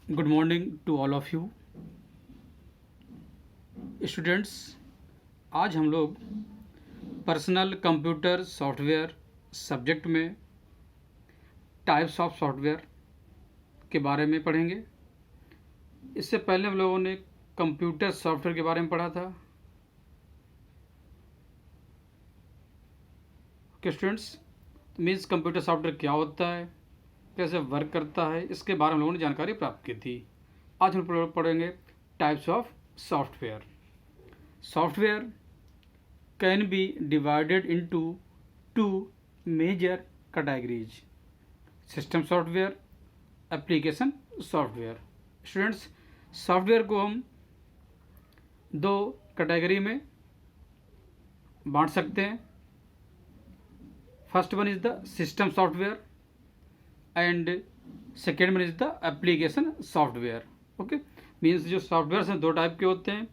Good morning to all of you students. आज हम लोग पर्सनल कंप्यूटर सॉफ्टवेयर सब्जेक्ट में टाइप्स ऑफ सॉफ्टवेयर के बारे में पढ़ेंगे। इससे पहले हम लोगों ने कंप्यूटर सॉफ्टवेयर के बारे में पढ़ा था। Okay students, means computer software क्या होता है, कैसे वर्क करता है, इसके बारे में हम लोगों ने जानकारी प्राप्त की थी। आज हम लोग पढ़ेंगे types of software. Software can be divided into two major categories: system software, application software. Students, software को हम दो कैटेगरी में बांट सकते हैं। First one is the system software and second one is the application software. Okay, means जो software हैं दो टाइप के होते हैं,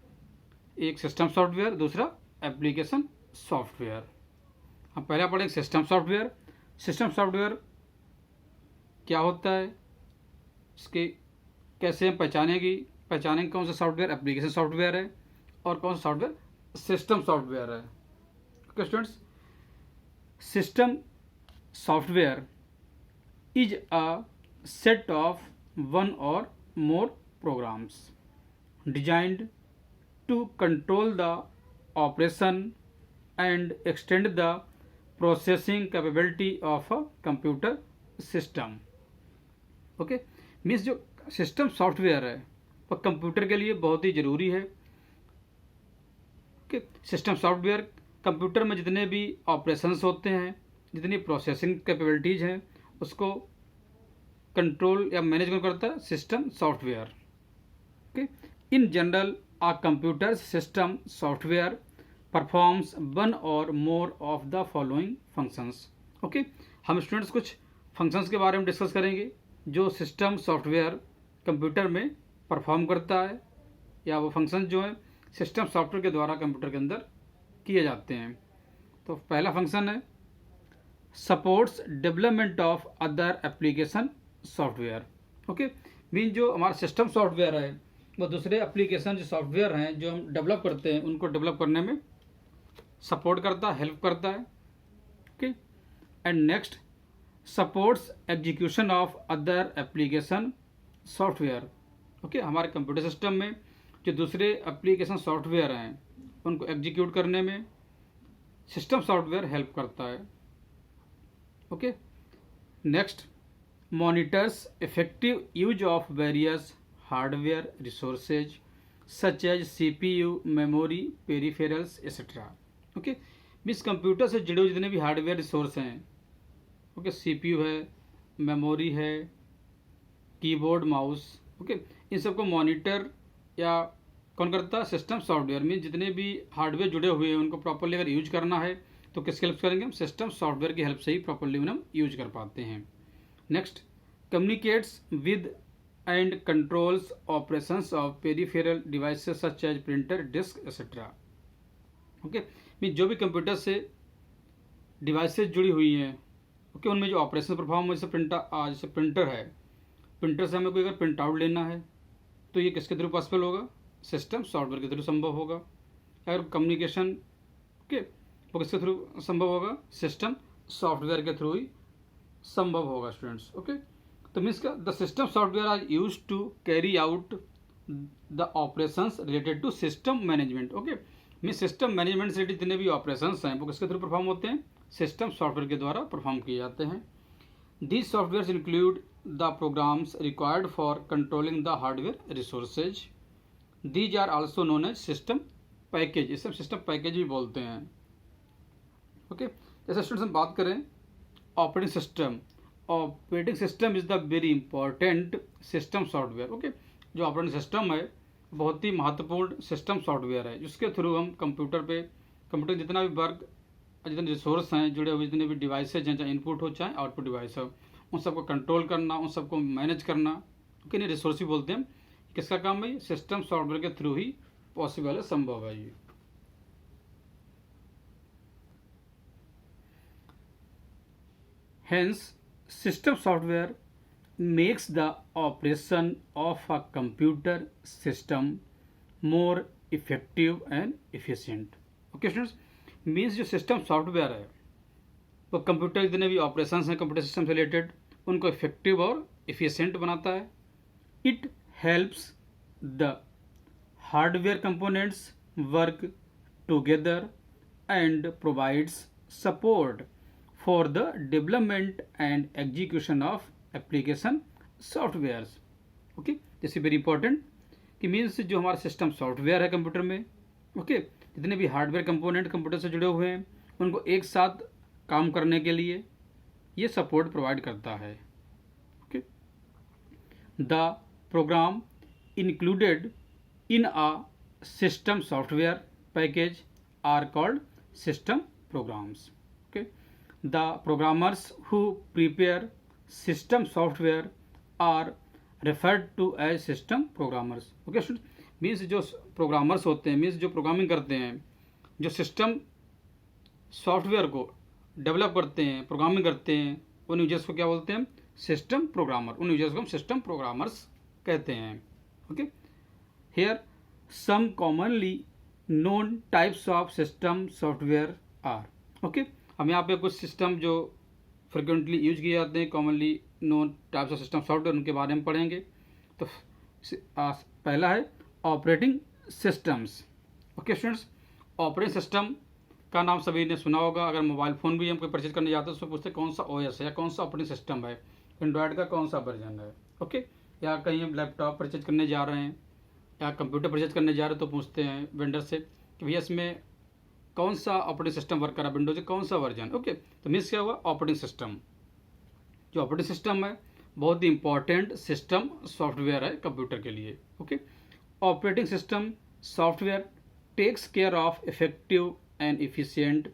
एक सिस्टम सॉफ्टवेयर, दूसरा एप्लीकेशन सॉफ्टवेयर। हम पहले पढ़ेंगे सिस्टम सॉफ्टवेयर। सिस्टम सॉफ्टवेयर क्या होता है, इसके कैसे हम पहचानेंगे कौन सा सॉफ्टवेयर एप्लीकेशन सॉफ्टवेयर है और कौन सा सॉफ्टवेयर सिस्टम सॉफ्टवेयर है। Okay students, system software is a set of one or more programs designed to control the operation and extend the processing capability of a computer system. Okay, means जो system software है वह computer के लिए बहुत ही ज़रूरी है। Okay, system software computer में जितने भी ऑपरेशंस होते हैं, जितनी प्रोसेसिंग कैपेबिलिटीज़ हैं, उसको कंट्रोल या मैनेज करता है system software. Okay, in general a computer system software performs one or more of the following functions. Okay, हम स्टूडेंट्स कुछ फंक्शंस के बारे में डिस्कस करेंगे जो सिस्टम सॉफ्टवेयर कंप्यूटर में परफॉर्म करता है, या वो फंक्शन जो है सिस्टम सॉफ्टवेयर के द्वारा कंप्यूटर के अंदर किए जाते हैं। तो पहला फंक्शन है supports development of other application software. Okay, mean जो हमारा सिस्टम सॉफ्टवेयर है वो दूसरे एप्लीकेशन जो सॉफ्टवेयर हैं जो हम डेवलप करते हैं उनको डेवलप करने में सपोर्ट करता है, हेल्प करता है। Okay, and next supports execution of other application software. Okay, हमारे कंप्यूटर सिस्टम में जो दूसरे एप्लीकेशन सॉफ्टवेयर हैं उनको एग्जीक्यूट करने में सिस्टम सॉफ्टवेयर हेल्प करता है। Okay, next monitors effective use of various hardware resources such as CPU, memory, peripherals etcetera. Okay, means computer से जुड़े हुए जितने भी हार्डवेयर रिसोर्स हैं, ओके, CPU है, मेमोरी है, कीबोर्ड, माउस, ओके, इन सबको मॉनिटर या कौन करता है सिस्टम सॉफ्टवेयर। मीन्स जितने भी हार्डवेयर जुड़े हुए हैं उनको प्रॉपरली अगर यूज करना है तो किसकी हेल्प करेंगे हम, सिस्टम सॉफ्टवेयर की हेल्प से ही प्रॉपरली हम यूज कर पाते हैं। Next communicates with and controls operations of peripheral devices such as printer, disk, etc. Okay, mean जो भी कंप्यूटर से डिवाइसेस जुड़ी हुई हैं, ओके, उनमें जो ऑपरेशन परफॉर्म जैसे जैसे प्रिंटर है, प्रिंटर से हमें कोई अगर प्रिंट आउट लेना है तो ये किसके थ्रू पॉसिबल होगा, सिस्टम सॉफ्टवेयर के थ्रू संभव होगा। अगर कम्युनिकेशन, ओके, वो किसके थ्रू संभव होगा, सिस्टम सॉफ्टवेयर के थ्रू ही संभव होगा स्टूडेंट्स। ओके, तो मीन्स का the system software are use to carry out the operations related to system management. Okay, means system management से रिलेटेड जितने भी ऑपरेशंस हैं वो किसके थ्रू परफॉर्म होते हैं, सिस्टम सॉफ्टवेयर के द्वारा परफॉर्म किए जाते हैं। These software include the programs required for controlling the hardware resources. These are also known as system package, इसे सिस्टम पैकेज भी बोलते हैं। ओके, जैसे स्टूडेंट्स हम बात करें operating system, operating system is the very important system software. Okay, जो operating system है बहुत ही महत्वपूर्ण सिस्टम सॉफ्टवेयर है जिसके थ्रू हम कंप्यूटर जितना भी वर्क, जितने रिसोर्स हैं जुड़े हुए, जितने भी डिवाइसेज हैं, चाहे इनपुट हो चाहे आउटपुट डिवाइस हो, उन सबको कंट्रोल करना, उन सबको मैनेज करना, ओके, नहीं रिसोर्स भी बोलते हैं, किसका काम है, सिस्टम सॉफ्टवेयर के थ्रू ही पॉसिबल है, संभव है ये। Hence, system software makes the operation of a computer system more effective and efficient. Okay students, means जो सिस्टम सॉफ्टवेयर है वो कंप्यूटर जितने भी ऑपरेशंस हैं कंप्यूटर सिस्टम से रिलेटेड उनको इफेक्टिव और इफिशिएंट बनाता है. It helps the hardware components work together and provides support for the development and execution of application softwares. Okay, this is very important कि मीन्स जो हमारा सिस्टम सॉफ्टवेयर है computer में, ओके, जितने भी हार्डवेयर कंपोनेंट कंप्यूटर से जुड़े हुए हैं उनको एक साथ काम करने के लिए ये सपोर्ट प्रोवाइड करता है. Okay, the program included in a system software package are called system programs. Okay, the programmers who prepare system software are referred to as system programmers. Okay student, means जो programmers होते हैं, means जो programming करते हैं, जो system software को develop करते हैं, प्रोग्रामिंग करते हैं, उन यूजर्स को क्या बोलते हैं? System programmer. उन यूजर्स को हम सिस्टम प्रोग्रामर्स कहते हैं. Okay, here some commonly known types of system software are. Okay, हम यहाँ पे कुछ सिस्टम जो फ्रिक्वेंटली यूज किए जाते हैं, commonly known types of system software, उनके बारे में पढ़ेंगे. तो पहला है operating systems. Okay students, operating system का नाम सभी ने सुना होगा. अगर मोबाइल फ़ोन भी हम कोई परचेज करने जाते हैं उसमें पूछते हैं कौन सा ओएस है या कौन सा ऑपरेटिंग सिस्टम है, एंड्रॉयड का कौन सा वर्जन है. ओके, या कहीं हम लैपटॉप परचेज करने जा रहे हैं या कंप्यूटर परचेज करने जा रहे हैं तो पूछते हैं वेंडर से कि भैया इसमें कौन सा ऑपरेटिंग सिस्टम वर्क कर रहा है, विंडोज कौन सा वर्जन. ओके, तो मीन्स क्या हुआ? Operating system. जो ऑपरेटिंग सिस्टम है बहुत ही इंपॉर्टेंट सिस्टम सॉफ्टवेयर है कंप्यूटर के लिए. Okay, operating system software takes care of effective and efficient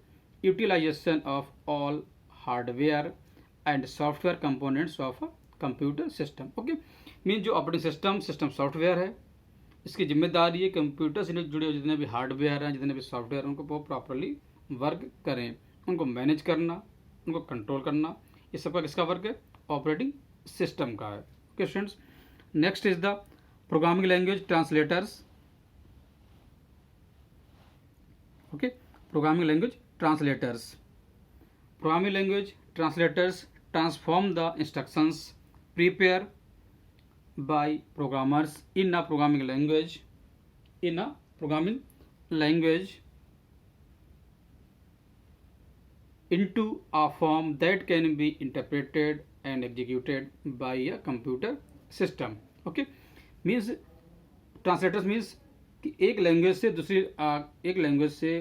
utilization of all hardware and software components of a computer system. Okay, mean जो operating system software है इसकी जिम्मेदारी है कंप्यूटर से जुड़े हुए जितने भी हार्डवेयर हैं, जितने भी सॉफ्टवेयर हैं, उनको प्रॉपरली वर्क करें, उनको मैनेज करना, उनको कंट्रोल करना. ये सबका किसका वर्क है? ऑपरेटिंग सिस्टम का है. Okay students, next is the programming language translators. Okay, programming language translators. Programming language translators transform the instructions prepared by programmers in a programming language into a form that can be interpreted and executed by a computer system. Okay, means translators means कि एक language से दूसरी एक language से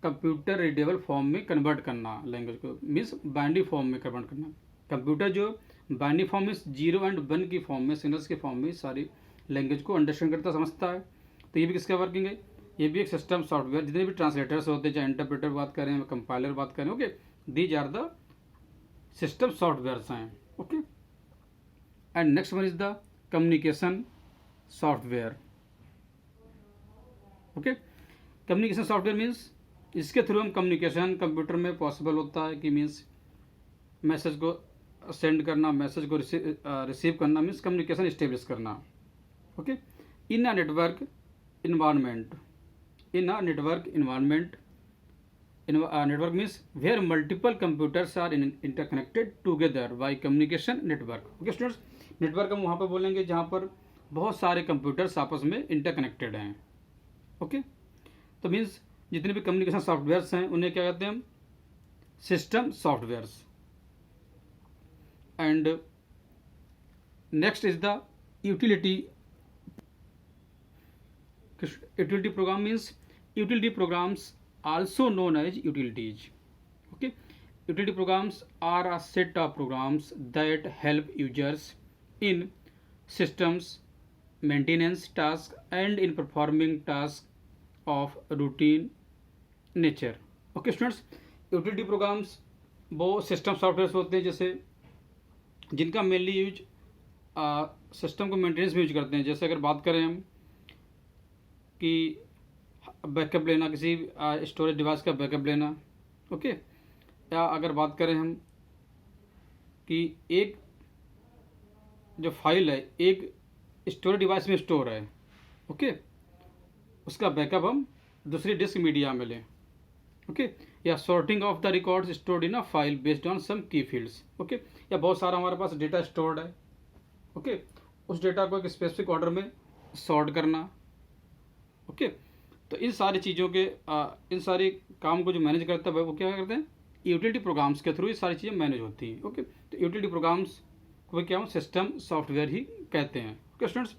computer readable form में convert करना, language को means binary form में कन्वर्ट करना. कंप्यूटर जो बाइनरी फॉर्म में 0 एंड 1 की फॉर्म में, सिग्नल्स की फॉर्म में सारी लैंग्वेज को अंडरस्टैंड करता समझता है. तो ये भी किसका वर्किंग है? ये भी एक सिस्टम सॉफ्टवेयर. जितने भी ट्रांसलेटर्स होते हैं, चाहे इंटरप्रेटर बात करें, कंपाइलर बात करें, okay, these are the system softwares हैं. Okay, and next one is the communication software. Okay, communication software means इसके थ्रू हम कम्युनिकेशन कंप्यूटर में पॉसिबल होता है कि मीन्स मैसेज को सेंड करना, मैसेज को रिसीव करना, मीन्स कम्युनिकेशन इस्टेब्लिश करना. Okay, in a network environment network means where multiple computers are interconnected together by communication network. Okay students, network हम वहाँ पर बोलेंगे जहाँ पर बहुत सारे कंप्यूटर्स आपस में इंटरकनेक्टेड हैं. ओके, तो मीन्स जितने भी कम्युनिकेशन सॉफ्टवेयर्स हैं उन्हें क्या कहते हैं हम? System softwares. And next is the utility program means utility programs also known as utilities. Okay, utility programs are a set of programs that help users in systems maintenance task and in performing task of routine nature. Okay students, utility programs वो system software होते हैं जैसे जिनका mainly use system को maintenance में use करते हैं. जैसे अगर बात करें हम कि बैकअप लेना, किसी स्टोरेज डिवाइस का बैकअप लेना. ओके, या अगर बात करें हम कि एक जो फाइल है एक स्टोरेज डिवाइस में स्टोर है, ओके, उसका बैकअप हम दूसरी डिस्क मीडिया में लें, ओके, या sorting of the records stored in a file based on some key fields, okay, या बहुत सारा हमारे पास डेटा स्टोर्ड है, ओके, उस डेटा को एक स्पेसिफिक ऑर्डर में सॉर्ट करना, ओके। तो इन सारी चीज़ों के इन सारे काम को जो मैनेज करता है वो क्या करते हैं, यूटिलिटी प्रोग्राम्स के थ्रू ये सारी चीज़ें मैनेज होती हैं, ओके। तो यूटिलिटी प्रोग्राम्स को क्या सिस्टम सॉफ्टवेयर ही कहते हैं, ओके स्टूडेंट्स।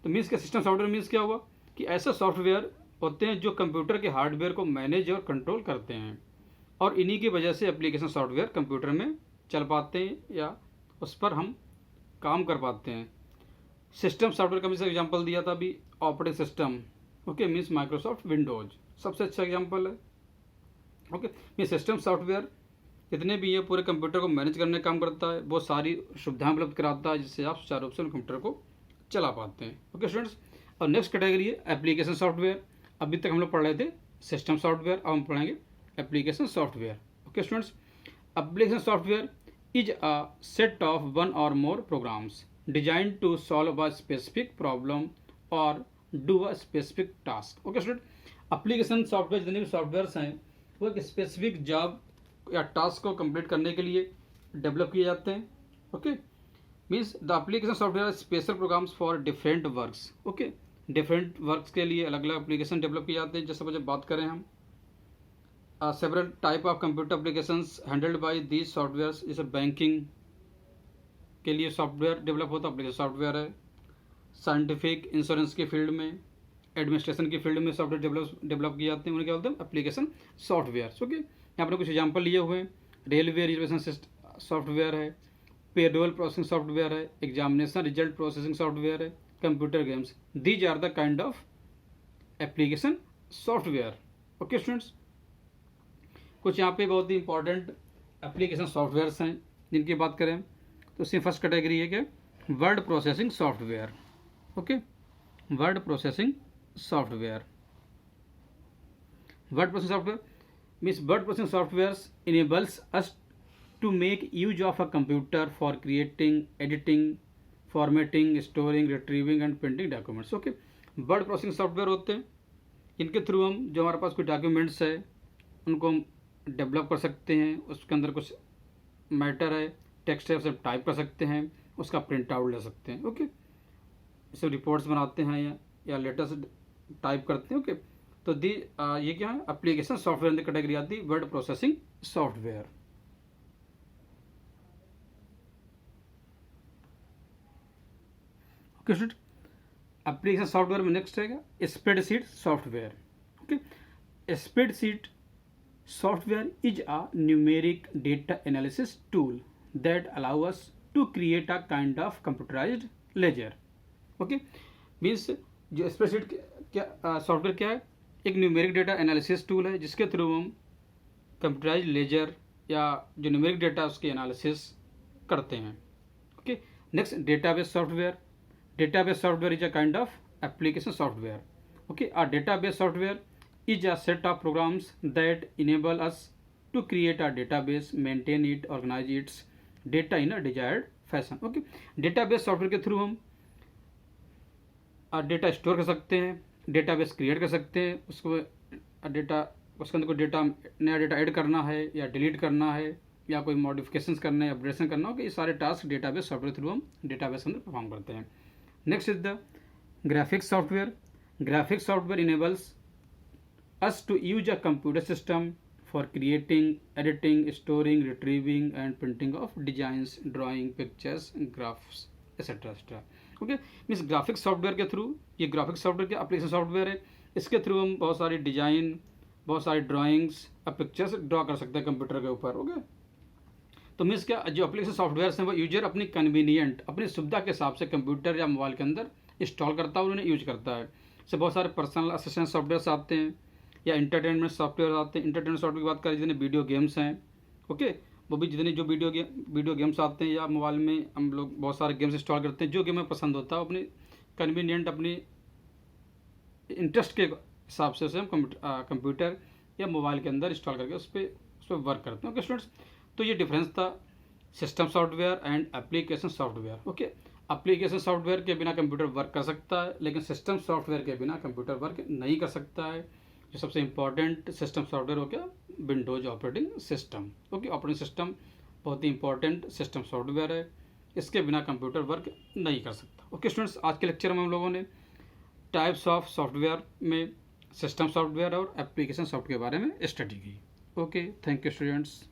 तो मीन्स क्या, सिस्टम सॉफ्टवेयर मीन्स क्या हुआ कि ऐसे सॉफ्टवेयर होते हैं जो कंप्यूटर के हार्डवेयर को मैनेज और कंट्रोल करते हैं, और इन्हीं की वजह से एप्लीकेशन सॉफ्टवेयर कंप्यूटर में चल पाते हैं या उस पर हम काम कर पाते हैं। सिस्टम सॉफ्टवेयर का भी एग्जांपल दिया था अभी, operating system, okay, means Microsoft Windows सबसे अच्छा एग्जांपल है, ओके। ये सिस्टम सॉफ्टवेयर जितने भी ये पूरे कंप्यूटर को मैनेज करने का काम करता है, वो सारी सुविधाएं उपलब्ध कराता है जिससे आप सुचारू रूप से कंप्यूटर को चला पाते हैं, ओके स्टूडेंट्स। और नेक्स्ट कैटेगरी है एप्लीकेशन सॉफ्टवेयर। अभी तक हम लोग पढ़ रहे थे सिस्टम सॉफ्टवेयर, अब हम पढ़ेंगे application software, okay students. Application software is a set of one or more programs designed to solve a specific problem or do a specific task, okay student. Application software जितने भी softwares हैं वो एक specific job या task को complete करने के लिए डेवलप किए जाते हैं, okay. Means the application software special programs for different works, okay. Different works के लिए अलग अलग एप्लीकेशन डेवलप किए जाते हैं। जैसे मुझे बात करें हम several type of computer applications handled by these softwares, जैसे बैंकिंग के लिए सॉफ्टवेयर डेवलप होता है, एप्लीकेशन सॉफ्टवेयर है। साइंटिफिक इंश्योरेंस के फील्ड में, एडमिनिस्ट्रेशन की फील्ड में सॉफ्टवेयर डेवलप किए जाते हैं, उन्हें क्या बोलते हैं एप्लीकेशन सॉफ्टवेयर, ओके। यहाँ पर कुछ एग्जांपल लिए हुए हैं, रेलवे रिजर्वेशन सॉफ्टवेयर है, पेरोल प्रोसेसिंग सॉफ्टवेयर है, एग्जामिनेशन रिजल्ट प्रोसेसिंग सॉफ्टवेयर है, computer games. These are the kind of application software, okay students. कुछ यहाँ पे बहुत ही इंपॉर्टेंट एप्लीकेशन सॉफ्टवेयर्स हैं जिनकी बात करें तो उसमें फर्स्ट कैटेगरी है कि word processing software, okay, word processing software. Word processing software means word processing softwares enables us to make use of a computer for creating, editing, formatting, storing, retrieving and printing documents, okay। Word processing software होते हैं, इनके through हम जो हमारे पास कोई documents है उनको हम डेवलप कर सकते हैं, उसके अंदर कुछ मैटर है, टेक्स्ट है, उसे टाइप कर सकते हैं, उसका प्रिंट आउट ले सकते हैं, ओके। इसे रिपोर्ट्स बनाते हैं या लेटर्स टाइप करते हैं, ओके। तो ये क्या है एप्लीकेशन सॉफ्टवेयर की कैटेगरी आती है word processing software, okay student. Application software में नेक्स्ट है spreadsheet software, okay. Spreadsheet software is a numeric data analysis tool that allow us to create a kind of computerised ledger, okay. Means जो spreadsheet क्या software क्या है, एक numeric data analysis tool है जिसके through हम computerised laser या जो न्यूमेरिक डेटा उसकी एनालिसिस करते हैं, okay. Next database software. Database software is a kind of application software, okay। A database software is a set of programs that enable us to create a database, maintain it, organize its data in a desired fashion, okay। database software के through हम data store कर सकते हैं, database create कर सकते हैं, उसको data उसके अंदर कोई डेटा नया डेटा ऐड करना है या डिलीट करना है या कोई मॉडिफिकेशंस करना है, अपडेशन करना हो, कि ये सारे टास्क डेटाबेस सॉफ्टवेयर थ्रू हम डेटाबेस के अंदर परफॉर्म करते हैं। Next is the graphics software. Graphics software enables us to use a computer system for creating, editing, storing, retrieving and printing of designs, drawing, pictures, graphs, etc. etc. Okay, means graphics software के through, ये graphics software के application software है, इसके through हम बहुत सारी design, बहुत सारी ड्राइंग्स और पिक्चर्स ड्रॉ कर सकते हैं कंप्यूटर के ऊपर, ओके। तो मीन्स क्या, जो एप्लीकेशन सॉफ्टवेयर हैं वो यूजर अपनी कन्वीनियंट, अपनी सुविधा के हिसाब से कंप्यूटर या मोबाइल के अंदर इंस्टॉल करता है और उन्हें यूज करता है। जैसे बहुत सारे पर्सनल असिस्टेंट सॉफ्टवेयर आते हैं या इंटरटेनमेंट सॉफ्टवेयर आते हैं। इंटरटेनमेंट सॉफ्टवेयर की बात करें, जितने वीडियो गेम्स हैं, ओके, वो भी जितने जो वीडियो गेम्स आते हैं या मोबाइल में हम लोग बहुत सारे गेम्स इंस्टॉल करते हैं, जो गेम हमें पसंद होता है अपनी कन्वीनियंट, अपनी इंटरेस्ट के हिसाब से उसे हम कंप्यूटर या मोबाइल के अंदर इंस्टॉल करके उस पर वर्क करते हैं, ओके स्टूडेंट्स। तो ये डिफरेंस था system software and application software, okay. Application software के बिना कंप्यूटर वर्क कर सकता है, लेकिन सिस्टम सॉफ्टवेयर के बिना कंप्यूटर वर्क नहीं कर सकता है। जो सबसे इम्पॉर्टेंट सिस्टम सॉफ्टवेयर हो गया Windows operating system. Okay, operating system बहुत ही इंपॉर्टेंट सिस्टम सॉफ्टवेयर है, इसके बिना कंप्यूटर वर्क नहीं कर सकता। ओके स्टूडेंट्स, आज के लेक्चर में हम लोगों ने टाइप्स ऑफ सॉफ्टवेयर में सिस्टम सॉफ्टवेयर और एप्लीकेशन सॉफ्टवेयर के बारे में स्टडी की। Okay, thank you students.